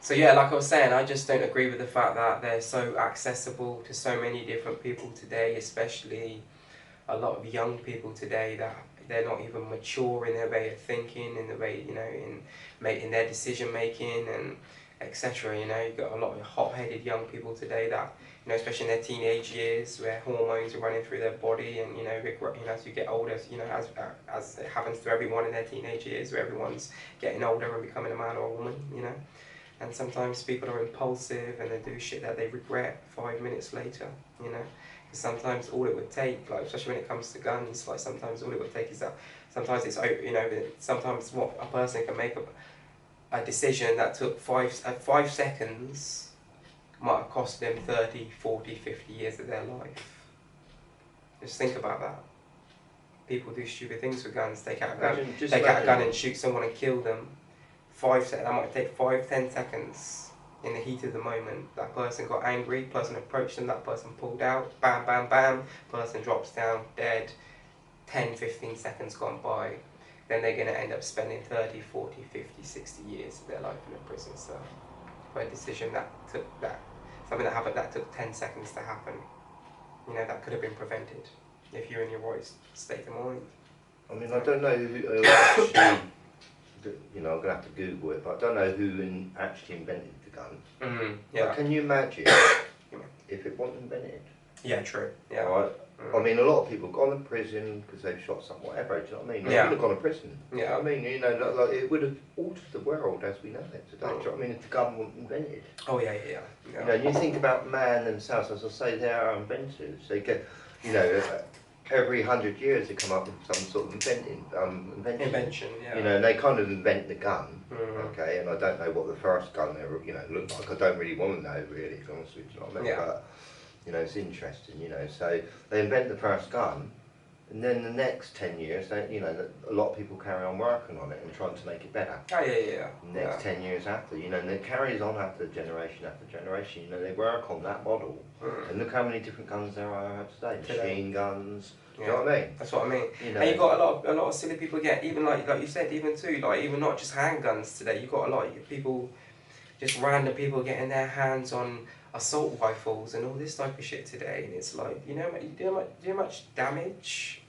So yeah, like I was saying, I just don't agree with the fact that they're so accessible to so many different people today, especially a lot of young people today that they're not even mature in their way of thinking, in the way, you know, in their decision making and etc. You know, you've got a lot of hot-headed young people today that, you know, especially in their teenage years, where hormones are running through their body, and you know, as you get older, you know, as it happens to everyone in their teenage years, where everyone's getting older and becoming a man or a woman, you know. And sometimes people are impulsive and they do shit that they regret 5 minutes later, you know. Because sometimes all it would take, like especially when it comes to guns, like sometimes all it would take is that sometimes it's, you know, sometimes what a person can make a decision that took 5 seconds might have cost them 30, 40, 50 years of their life. Just think about that. People do stupid things with guns. Take out a gun and shoot someone and kill them. 5 seconds. That might take 5, 10 seconds in the heat of the moment. That person got angry, person approached them, that person pulled out, bam, bam, bam, person drops down, dead. 10, 15 seconds gone by. Then they're going to end up spending 30, 40, 50, 60 years of their life in a prison cell for a decision something that happened that took 10 seconds to happen. You know, that could have been prevented if you're in your right state of mind. I mean, I don't know who actually, you know, I'm going to have to Google it, but I don't know who actually invented the gun. Yeah. But can you imagine if it wasn't invented? Yeah, true. Yeah. Right? I mean, a lot of people gone to prison because they've shot someone, whatever, do you know what I mean? They would have gone to prison. Yeah. Do you know what I mean? You know, like, it would have altered the world as we know it today. Do you know what I mean? If the gun wasn't invented. Oh, yeah. You know, you think about man themselves, as I say, they are inventors. They get, you know, every 100 years they come up with some sort of invention. Yeah. You know, and they kind of invent the gun, okay? And I don't know what the first gun ever, you know, looked like. I don't really want to know, really, to be honest with you, you know what I mean? Yeah. But, you know, it's interesting, you know. So they invent the first gun, and then the next 10 years, they, you know, a lot of people carry on working on it and trying to make it better. Oh, yeah. The next 10 years after, you know, and it carries on after generation after generation. You know, they work on that model, and look how many different guns there are today. Machine guns. You know what I mean? That's what I mean. You know, and you've got a lot of silly people get, even like you said, even not just handguns today. You've got a lot of people, just random people getting their hands on assault rifles and all this type of shit today. And it's like, you know how much damage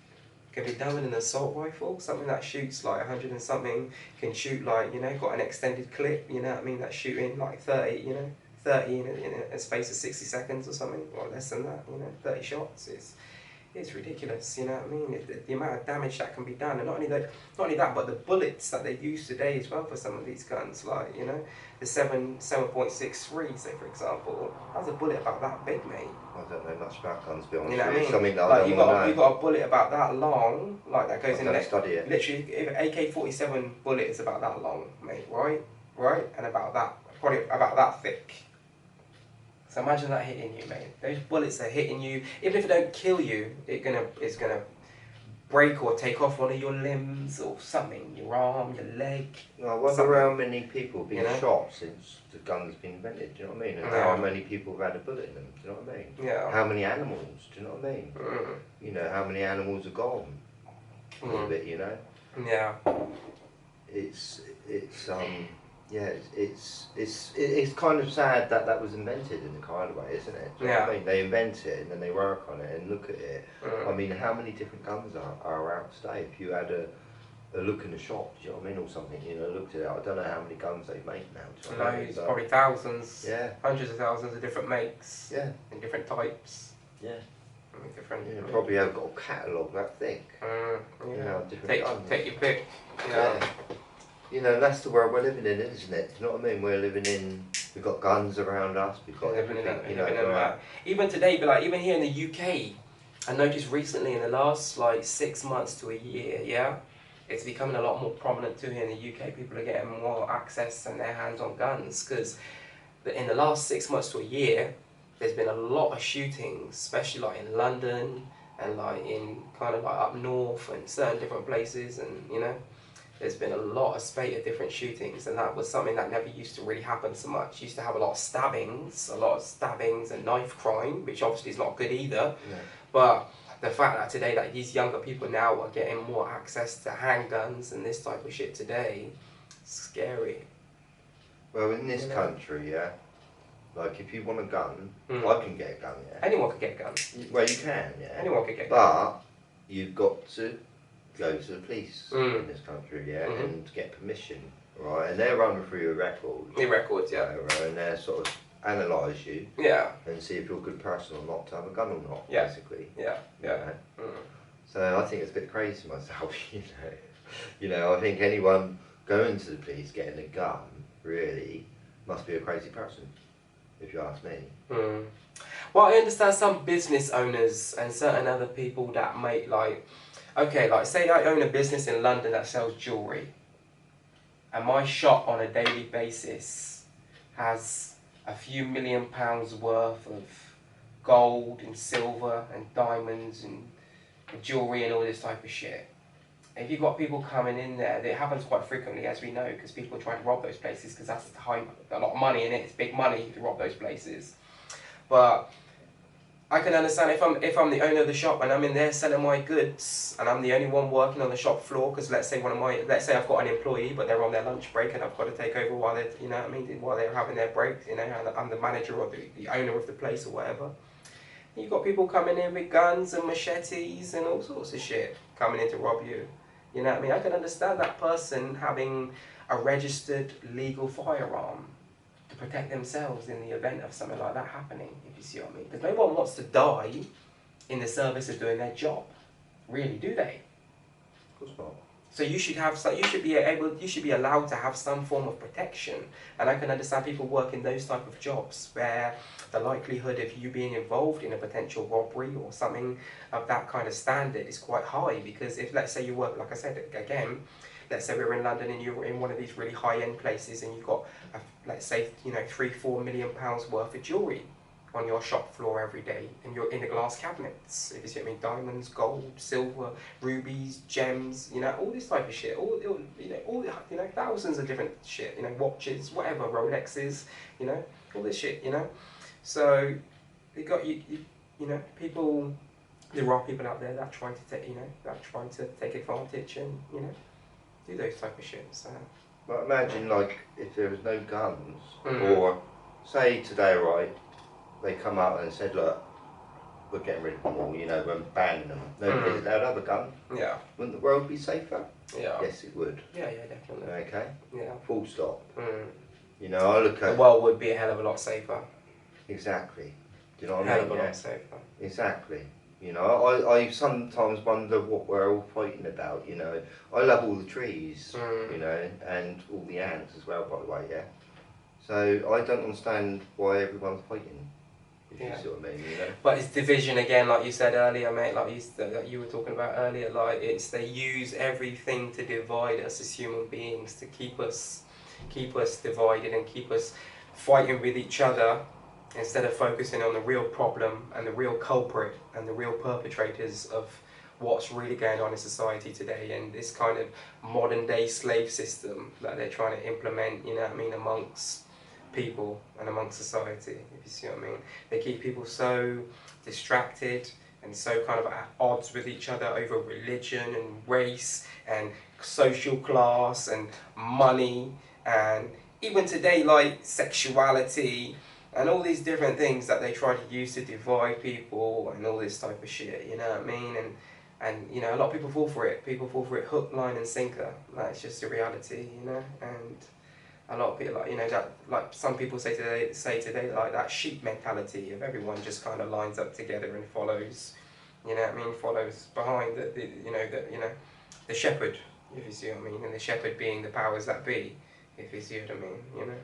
can be done with an assault rifle? Something that shoots like 100 and something can shoot like, you know, got an extended clip. You know what I mean? That's shooting like 30. You know, 30 in a space of 60 seconds or something, or less than that. You know, 30 shots. It's ridiculous, you know what I mean? The amount of damage that can be done, and not only that, but the bullets that they use today as well for some of these guns, like, you know, the 7.63, say for example, that's a bullet about that big, mate. I don't know much about guns, to be honest. You know what I mean? Something that like I don't know. you've got a bullet about that long, like that goes in the study it. Literally, if an AK-47 bullet is about that long, mate, right, and about that, probably about that thick. So imagine that hitting you, mate. Those bullets are hitting you. Even if it don't kill you, it's gonna break or take off one of your limbs or something, your arm, your leg. I wonder how many people have been shot since the gun's been invented, do you know what I mean? And how many people have had a bullet in them, do you know what I mean? Yeah. How many animals, do you know what I mean? You know, how many animals are gone? A little bit, you know? Yeah. It's kind of sad that that was invented in a kind of way, isn't it? Do you know what I mean? They invent it and then they work on it and look at it. I mean, how many different guns are out today? If you had a look in the shop, do you know what I mean, or something, you know, looked at it, I don't know how many guns they make now. Do you know what I mean? Probably thousands, yeah, hundreds of thousands of different makes, yeah, and different types. Yeah. Different. You probably have got a catalogue that thick. You know, different guns. Take your pick. Yeah. You know, that's the world we're living in, isn't it? Do you know what I mean? We're living in, we've got guns around us, we've got everything, you know. Even today, but like even here in the UK, I noticed recently in the last like 6 months to a year, it's becoming a lot more prominent too here in the UK. People are getting more access and their hands on guns, because in the last 6 months to a year, there's been a lot of shootings, especially like in London and like in kind of like up north and certain different places, and you know, there's been a lot of spate of different shootings, and that was something that never used to really happen so much. Used to have a lot of stabbings and knife crime, which obviously is not good either. Yeah. But the fact that today, like these younger people now are getting more access to handguns and this type of shit today, it's scary. Well, in this country, yeah, like if you want a gun, I can get a gun, yeah. Anyone can get a gun. Well, you can, yeah. Anyone can get a gun. But you've got to go to the police in this country, yeah, and get permission, right? And they're running through your records. Your records, yeah. Right, and they're sort of analyse you. Yeah. And see if you're a good person or not to have a gun or not, yeah. basically. Yeah, yeah. You know? So I think it's a bit crazy myself, you know. You know, I think anyone going to the police getting a gun, really, must be a crazy person, if you ask me. Well, I understand some business owners and certain other people that make like, okay, like say I own a business in London that sells jewellery, and my shop on a daily basis has a few £1 million worth of gold and silver and diamonds and jewellery and all this type of shit. If you've got people coming in there, it happens quite frequently, as we know, because people try to rob those places because that's a lot of money in it. It's big money to rob those places. But I can understand if I'm the owner of the shop and I'm in there selling my goods and I'm the only one working on the shop floor, because let's say I've got an employee but they're on their lunch break and I've got to take over while they're, you know what I mean, while they're having their break, you know, and I'm the manager or the owner of the place or whatever. You've got people coming in with guns and machetes and all sorts of shit coming in to rob you. You know what I mean? I can understand that person having a registered legal firearm to protect themselves in the event of something like that happening, if you see what I mean. Because no one wants to die in the service of doing their job, really, do they? Of course not. So you should be allowed to have some form of protection. And I can understand people work in those type of jobs where the likelihood of you being involved in a potential robbery or something of that kind of standard is quite high. Because if, let's say you work, like I said again, let's say we're in London and you're in one of these really high-end places and you've got, let's say, you know, £3-4 million worth of jewellery on your shop floor every day, and you're in the glass cabinets, if you see what I mean, diamonds, gold, silver, rubies, gems, you know, all this type of shit, thousands of different shit, you know, watches, whatever, Rolexes, you know, all this shit, you know. So you got you know, people, there are people out there that try to take, you know, that try to take advantage and, you know, do those type of shit. So. But imagine, like, if there was no guns, or say today, right, they come out and said, look, we're getting rid of them all, you know, we're banning them. Nobody's allowed to have a gun. Yeah. Wouldn't the world be safer? Yeah. Yes, it would. Yeah, definitely. Okay? Yeah. Full stop. You know, I look at... The world would be a hell of a lot safer. Exactly. Do you know what I mean? A hell of a lot safer. Exactly. You know, I sometimes wonder what we're all fighting about, you know. I love all the trees, you know, and all the ants as well, by the way, yeah. So I don't understand why everyone's fighting. If you see what I mean, you know? But it's division again, like you said earlier, mate, like you were talking about earlier, like they use everything to divide us as human beings, to keep us divided and keep us fighting with each other instead of focusing on the real problem and the real culprit and the real perpetrators of what's really going on in society today, and this kind of modern day slave system that they're trying to implement, you know what I mean, amongst people and amongst society, if you see what I mean. They keep people so distracted and so kind of at odds with each other over religion and race and social class and money, and even today, like sexuality and all these different things that they try to use to divide people and all this type of shit, you know what I mean? And you know, a lot of people fall for it. People fall for it hook, line and sinker. Like, it's just a reality, you know. And a lot of people, like, you know, that, like some people say today, like that sheep mentality of everyone just kind of lines up together and follows, you know what I mean, follows behind the shepherd, if you see what I mean, and the shepherd being the powers that be, if you see what I mean, you know.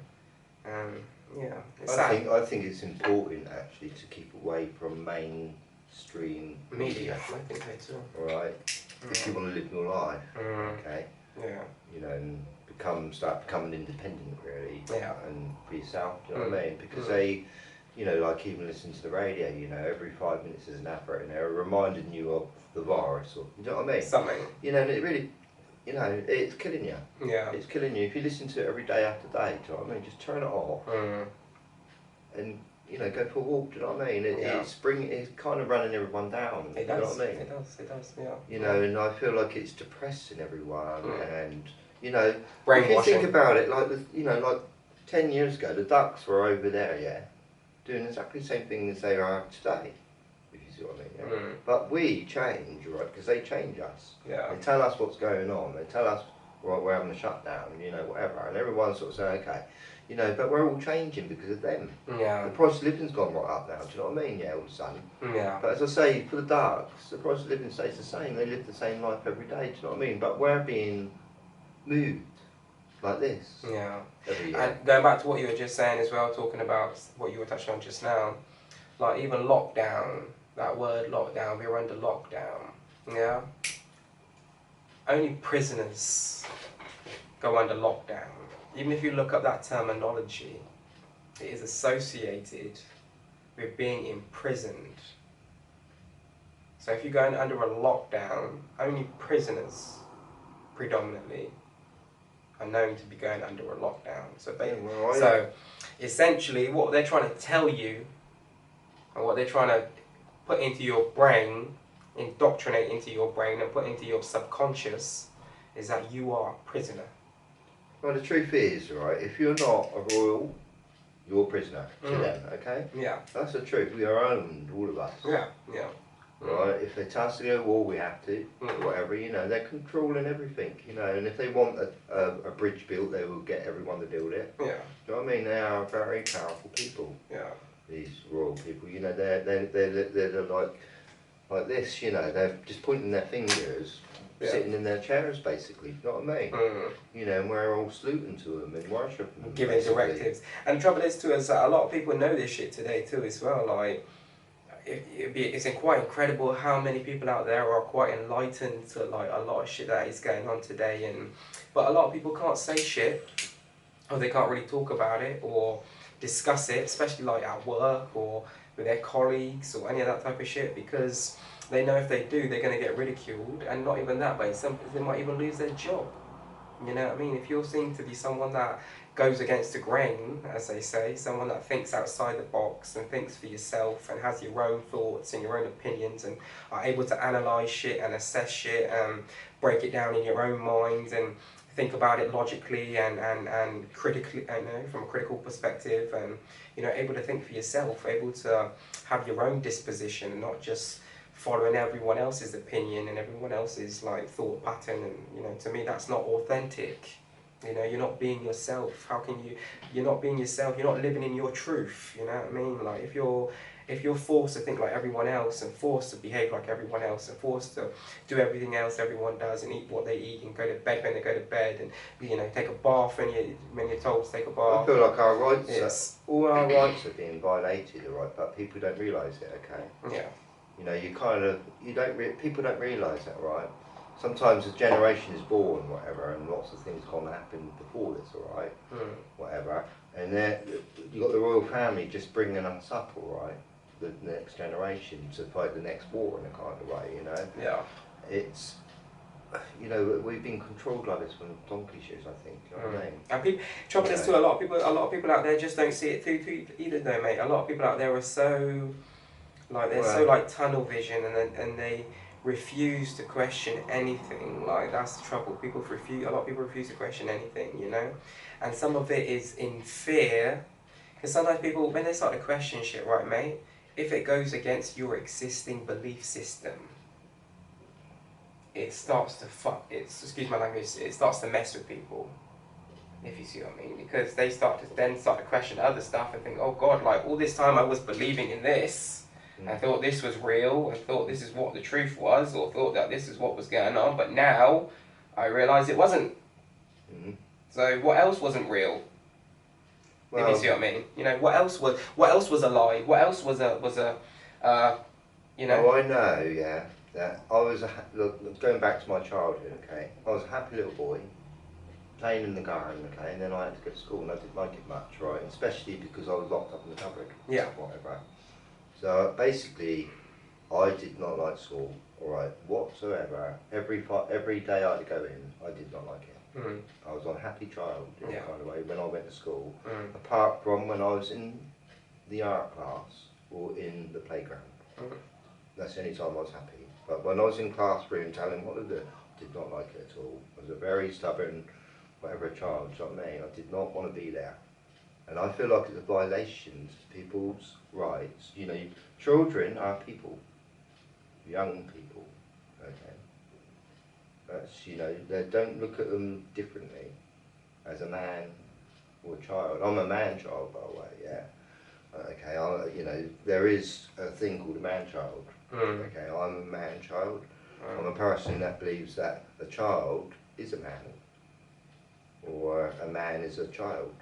Yeah, it's sad. I think it's important actually to keep away from mainstream media. I think so too. Alright, if you want to live your life, okay. Yeah. You know, and start becoming independent really. Yeah. And for yourself. Do you know what I mean? Because they, you know, like even listening to the radio, you know, every 5 minutes there's an advert in there reminding you of the virus, or you know what I mean? Something. You know, and it really, you know, it's killing you. Yeah. It's killing you. If you listen to it every day after day, do you know what I mean? Just turn it off. And, you know, go for a walk, do you know what I mean? It's kind of running everyone down. It does. You know what I mean? It does, yeah. You know, and I feel like it's depressing everyone, and, you know, if you brainwashing. think about it, like, you know, like 10 years ago, the ducks were over there, yeah, doing exactly the same thing as they are today, if you see what I mean. Yeah? Mm. But we change, right, because they change us. Yeah. They tell us what's going on. They tell us, right, we're having a shutdown, you know, whatever. And everyone's sort of saying, okay, you know, but we're all changing because of them. Yeah. The price of living's gone right up now, do you know what I mean? Yeah, all of a sudden. Yeah. But as I say, for the ducks, the price of living stays the same. They live the same life every day, do you know what I mean? But we're being moved like this. Yeah. Every year. And going back to what you were just saying as well, talking about what you were touching on just now, like even lockdown, that word lockdown, we were under lockdown, yeah? Only prisoners go under lockdown. Even if you look up that terminology, it is associated with being imprisoned. So if you're going under a lockdown, only prisoners, predominantly, are known to be going under a lockdown. So essentially what they're trying to tell you, and what they're trying to put into your brain, indoctrinate into your brain and put into your subconscious, is that you are a prisoner. Well, the truth is, right, if you're not a royal, you're a prisoner to them, okay? Yeah. That's the truth. We are owned, all of us. Yeah, yeah. Right, if they tell us to go to war, we have to, whatever, you know, they're controlling everything, you know, and if they want a bridge built, they will get everyone to build it. Yeah. Do you know what I mean? They are very powerful people. Yeah. These royal people, you know, they're like this, you know, they're just pointing their fingers, sitting in their chairs, basically, you know what I mean? You know, and we're all saluting to them and worshipping them. Giving directives. And the trouble is, too, is that a lot of people know this shit today, too, as well, like, it's quite incredible how many people out there are quite enlightened to like a lot of shit that is going on today, but a lot of people can't say shit, or they can't really talk about it or discuss it, especially like at work or with their colleagues or any of that type of shit, because they know if they do, they're going to get ridiculed, and not even that, but they might even lose their job. You know what I mean? If you're seen to be someone that goes against the grain, as they say, someone that thinks outside the box and thinks for yourself and has your own thoughts and your own opinions and are able to analyse shit and assess shit and break it down in your own mind and think about it logically and critically, you know, from a critical perspective, and you know, able to think for yourself, able to have your own disposition and not just following everyone else's opinion and everyone else's like thought pattern. And you know, to me, that's not authentic. You know, you're not being yourself. How can you're not being yourself, you're not living in your truth, you know what I mean? Like if you're forced to think like everyone else and forced to behave like everyone else and forced to do everything else everyone does and eat what they eat and go to bed when they go to bed and, you know, take a bath when you're told to take a bath. I feel like our rights, all our rights are being violated, right? But people don't realise it, okay? Yeah. You know, people don't realise that, right? Sometimes a generation is born, whatever, and lots of things can't happen before this, all right? Whatever. And then you've got the royal family just bringing us up, all right? The next generation to fight the next war in a kind of way, you know? Yeah. It's, you know, we've been controlled like this from donkey shoes, I think. You know what I mean? And trouble is too, a lot of people out there just don't see it through either, though, mate. A lot of people out there are so, like, they're so like tunnel vision, and they refuse to question anything. Like, that's the trouble. A lot of people refuse to question anything, you know, and some of it is in fear, because sometimes people, when they start to question shit, right, mate, if it goes against your existing belief system, it starts to excuse my language, it starts to mess with people, if you see what I mean, because they start to question other stuff and think, oh God, like all this time I was believing in this, I thought this was real, I thought this is what the truth was, or thought that this is what was going on, but now I realise it wasn't. So what else wasn't real? Well, if you see what I mean, you know, what else was a lie? What else was a you know? Oh, I know, yeah. That I was look, going back to my childhood, okay. I was a happy little boy, playing in the garden, okay, and then I had to go to school, and I didn't like it much, right? Especially because I was locked up in the cupboard, whatever. So basically, I did not like school, all right, whatsoever. Every day I had to go in, I did not like it. I was an unhappy child in a kind of way when I went to school, apart from when I was in the art class or in the playground. That's the only time I was happy. But when I was in classroom telling what to do, I did not like it at all. I was a very stubborn, whatever child, do you know what I mean? I did not want to be there. And I feel like it's a violation to people's rights. You know, children are people, young people, okay? That's, you know, they don't look at them differently as a man or a child. I'm a man-child, by the way, yeah. Okay, you know, there is a thing called a man-child. Okay, I'm a man-child. I'm a person that believes that a child is a man, or a man is a child,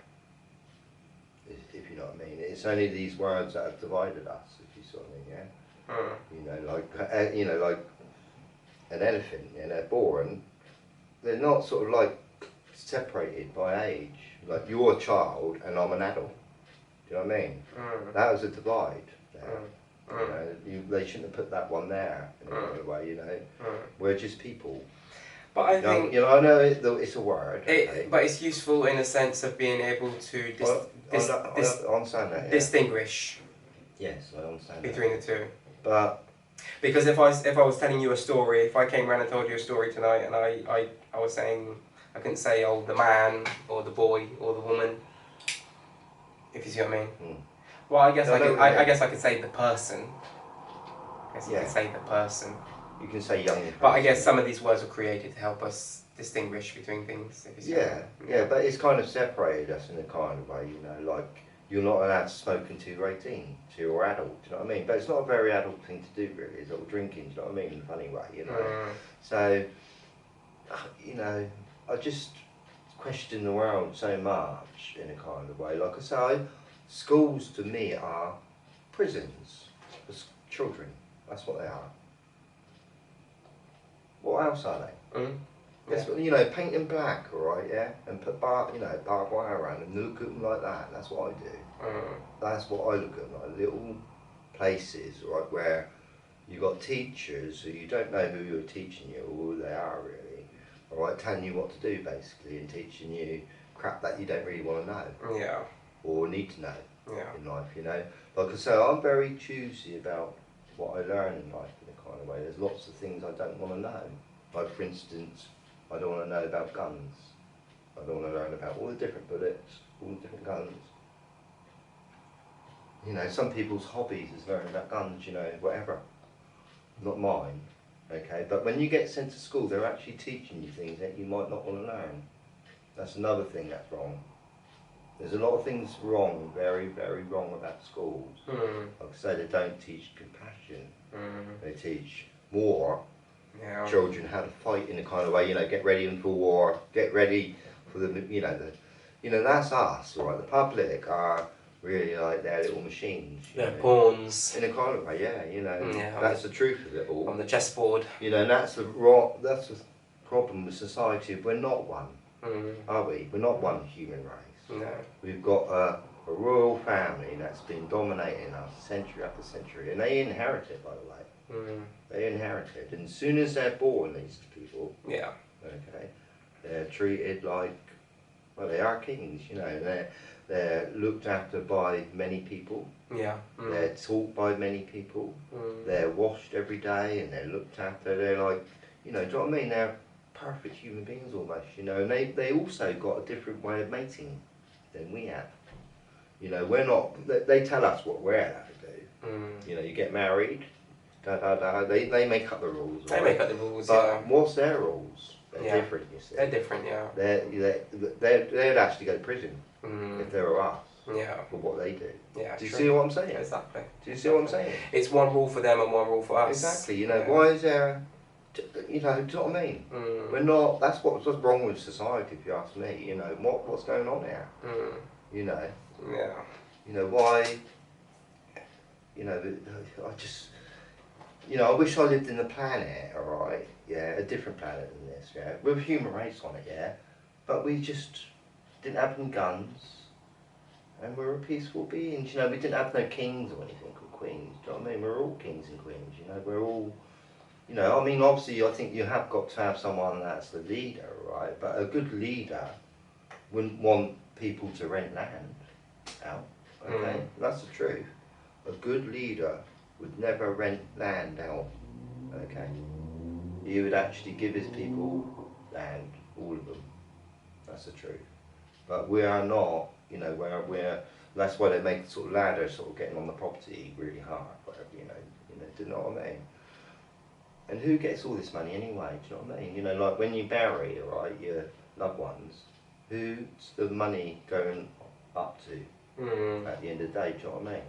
if you know what I mean. It's only these words that have divided us, if you see what I mean, yeah? You know, like an elephant, you know, born, they're not sort of like separated by age. Like, you're a child and I'm an adult. Do you know what I mean? That was a divide there. You know, they shouldn't have put that one there in a way, you know. We're just people. But I think... You know, I know it's a word. Okay? But it's useful in a sense of being able to distinguish. Yes, I understand between the two. But... Because if I was telling you a story, if I came around and told you a story tonight and I was saying, I couldn't say, oh, the man, or the boy, or the woman, if you see what I mean. Well, I guess I guess I could say the person. I guess you could say the person. You can say young person. But I guess some of these words were created to help us distinguish between things. If you see what I mean. Yeah, but it's kind of separated us in a kind of way, you know, like, you're not allowed to smoke until you're 18, until you're adult, do you know what I mean? But it's not a very adult thing to do, really. It's all drinking, do you know what I mean, in a funny way, you know? So, you know, I just question the world so much in a kind of way. Like I say, schools to me are prisons for children. That's what they are. What else are they? That's what, you know, paint them black, alright, yeah? And put barbed wire around them, look at them like that. That's what I do. That's what I look at, like little places, right, where you've got teachers who you don't know who you're teaching you or who they are really, alright, telling you what to do basically and teaching you crap that you don't really want to know. Yeah. Or need to know in life, you know. Like I say, I'm very choosy about what I learn in life in a kind of way. There's lots of things I don't want to know. Like, for instance, I don't want to know about guns. I don't want to learn about all the different bullets, all the different guns. You know, some people's hobbies is learning about guns, you know, whatever. Not mine, okay? But when you get sent to school, they're actually teaching you things that you might not want to learn. That's another thing that's wrong. There's a lot of things wrong, very, very wrong about schools. Like I say, they don't teach compassion. They teach war. Children how to fight in a kind of way, you know, get ready for war, get ready for the, you know, that's us, right? The public are really like their little machines. They're pawns. In a kind of way, yeah, you know, that's the truth of it all. On the chessboard. You know, and that's the problem with society. We're not one, are we? We're not one human race. No. We've got a royal family that's been dominating us century after century, and they inherit it, by the way. They inherit it, and as soon as they're born, these people, okay, they're treated like, well, they are kings, you know. They're looked after by many people. They're taught by many people. They're washed every day, and they're looked after. They're like, you know, do you know what I mean? They're perfect human beings almost, you know. And they also got a different way of mating than we have. You know, we're not. They tell us what we're allowed to do. You know, you get married. They make up the rules. They make up the rules, but what's their rules? They're different, you see. They're different, yeah. They'd actually go to prison if they were us. For what they do. Do you see what I'm saying? Exactly. Do you see what I'm saying? It's one rule for them and one rule for us. Exactly. You know, why is there? You know, do you know what I mean? We're not. That's what's wrong with society, if you ask me. You know, what's going on here? You know. You know why? You know, I just. You know, I wish I lived in a planet, alright, yeah, a different planet than this, yeah, with a human race on it, yeah, but we just didn't have any guns, and we were peaceful beings, you know, we didn't have no kings or anything, or queens, do you know what I mean, we're all kings and queens, you know, we're all, you know, I mean, obviously, I think you have got to have someone that's the leader, right, but a good leader wouldn't want people to rent land out, okay, that's the truth, a good leader would never rent land out, okay? He would actually give his people land, all of them. That's the truth. But we are not, You know, where that's why they make the sort of ladder sort of getting on the property really hard, whatever, do you know what I mean? And who gets all this money anyway, do you know what I mean? You know, like when you bury, right, your loved ones, who's the money going up to at the end of the day, do you know what I mean?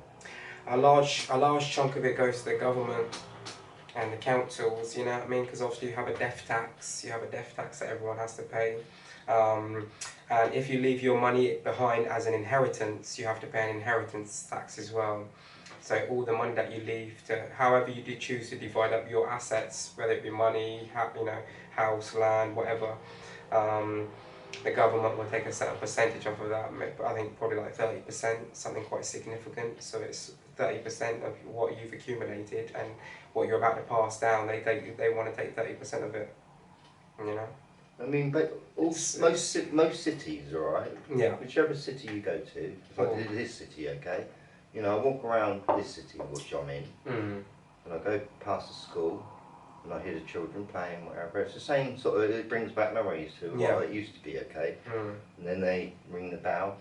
A large chunk of it goes to the government and the councils, you know what I mean? Because obviously you have a death tax, that everyone has to pay. And if you leave your money behind as an inheritance, you have to pay an inheritance tax as well. So all the money that you leave to, however you do choose to divide up your assets, whether it be money, house, land, whatever, the government will take a certain percentage off of that. I think probably like 30%, something quite significant. So it's 30% of what you've accumulated and what you're about to pass down. They want to take 30% of it. You know. I mean, but most cities, all right. Yeah. Whichever city you go to, like this city, okay. You know, I walk around this city, which I'm in, and I go past the school, and I hear the children playing, whatever. It's the same sort of. It brings back memories to what it used to be, okay. And then they ring the bell,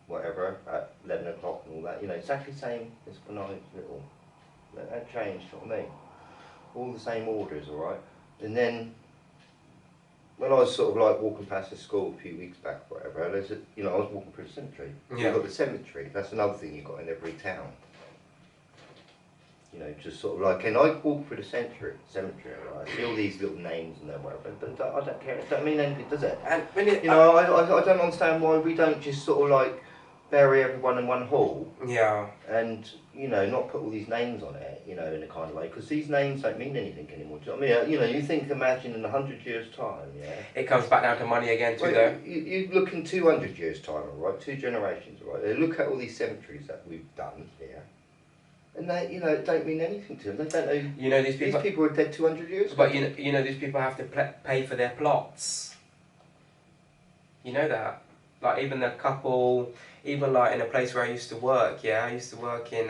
whatever, at 11 o'clock and all that. You know, exactly the same as when I was little. That changed, you know what I mean? All the same orders, all right. And then when I was sort of like walking past the school a few weeks back, whatever, I was walking through the cemetery. Yeah. You've got the cemetery. That's another thing you've got in every town. You know, just sort of like, and I walk through the cemetery, right? I see all these little names and whatever, but I don't care. It doesn't mean anything, does it? And when I don't understand why we don't just sort of like bury everyone in one hall. Yeah. And not put all these names on it, in a kind of way, because these names don't mean anything anymore. Do you know what I mean? You think, imagine in 100 years' time, yeah. It comes back down to money again, too, though. You look in 200 years' time, all right, 2 generations, all right. They look at all these cemeteries that we've done here, and they, it don't mean anything to them. They don't know. These people are dead 200 years ago. But these people have to pay for their plots. You know that. Like even the couple, even like in a place where I used to work, I used to work in